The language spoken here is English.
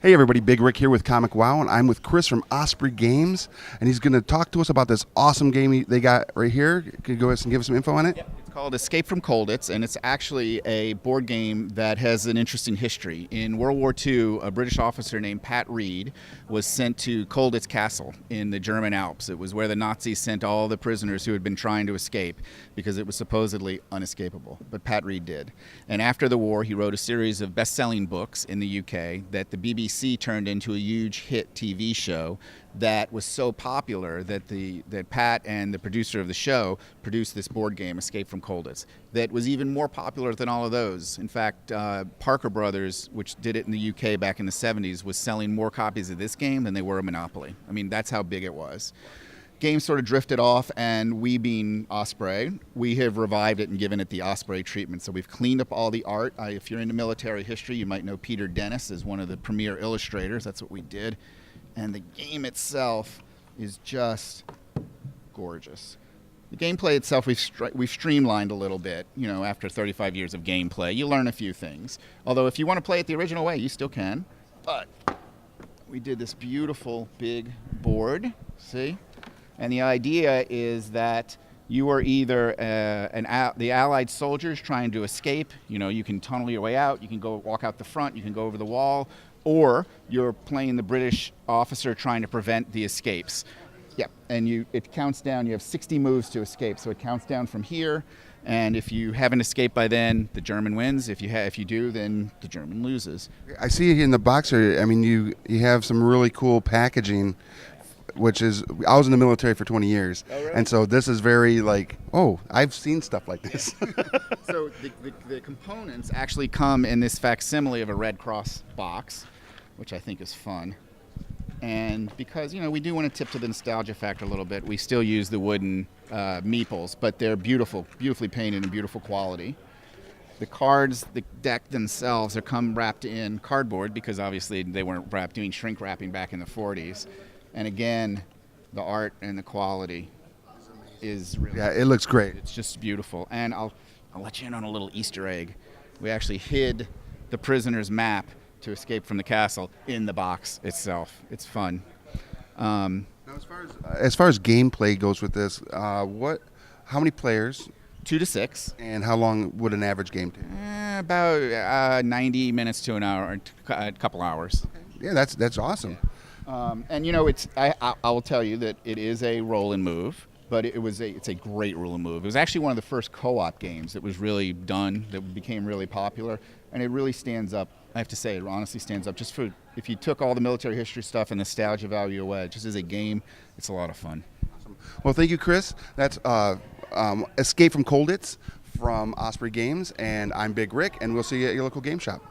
Hey everybody, Big Rick here with ComicWow, and I'm with Chris from Osprey Games, and he's going to talk to us about this awesome game they got right here. Could you go ahead and give us some info on it? Yep. It's called Escape from Colditz, and it's actually a board game that has an interesting history. In World War II, a British officer named Pat Reed was sent to Colditz Castle in the German Alps. It was where the Nazis sent all the prisoners who had been trying to escape because it was supposedly unescapable, but Pat Reed did. And after the war, he wrote a series of best-selling books in the UK that the BBC turned into a huge hit TV show that was so popular that Pat and the producer of the show produced this board game, Escape from Colditz, that was even more popular than all of those. In fact, Parker Brothers, which did it in the UK back in the 70s, was selling more copies of this game than they were of Monopoly. I mean, that's how big it was. Game sort of drifted off, and we, being Osprey, we have revived it and given it the Osprey treatment. So we've cleaned up all the art. If you're into military history, you might know Peter Dennis as one of the premier illustrators. That's what we did. And the game itself is just gorgeous. The gameplay itself, we've streamlined a little bit. You know, after 35 years of gameplay, you learn a few things. Although if you want to play it the original way, you still can. But we did this beautiful big board, see? And the idea is that you are either the Allied soldiers trying to escape. You know, you can tunnel your way out. You can go walk out the front. You can go over the wall. Or you're playing the British officer trying to prevent the escapes. Yep, and it counts down. You have 60 moves to escape, so it counts down from here. And if you haven't escaped by then, the German wins. If you do, then the German loses. I see in the box here, I mean, you have some really cool packaging, which is, I was in the military for 20 years. Oh, really? And so this is very like, oh, I've seen stuff like this. So the components actually come in this facsimile of a Red Cross box, which I think is fun. And because, you know, we do want to tip to the nostalgia factor a little bit, we still use the wooden meeples, but they're beautifully painted and beautiful quality. The cards, the deck themselves, come wrapped in cardboard because obviously they weren't doing shrink wrapping back in the 40s. And again, the art and the quality is really, yeah, it looks great. It's just beautiful. And I'll let you in on a little Easter egg. We actually hid the prisoner's map to escape from the castle in the box itself. It's fun. Now, as far as gameplay goes with this, how many players? 2 to 6. And how long would an average game take? About 90 minutes to an hour, a couple hours. Okay. Yeah, that's awesome. Yeah. And you know, I will tell you that it is a roll and move, but it's a great roll and move. It was actually one of the first co-op games that was really done, that became really popular, and it really stands up. I have to say, it honestly stands up. Just for, if you took all the military history stuff and nostalgia value away, just as a game, it's a lot of fun. Awesome. Well, thank you, Chris. That's Escape from Colditz from Osprey Games, and I'm Big Rick, and we'll see you at your local game shop.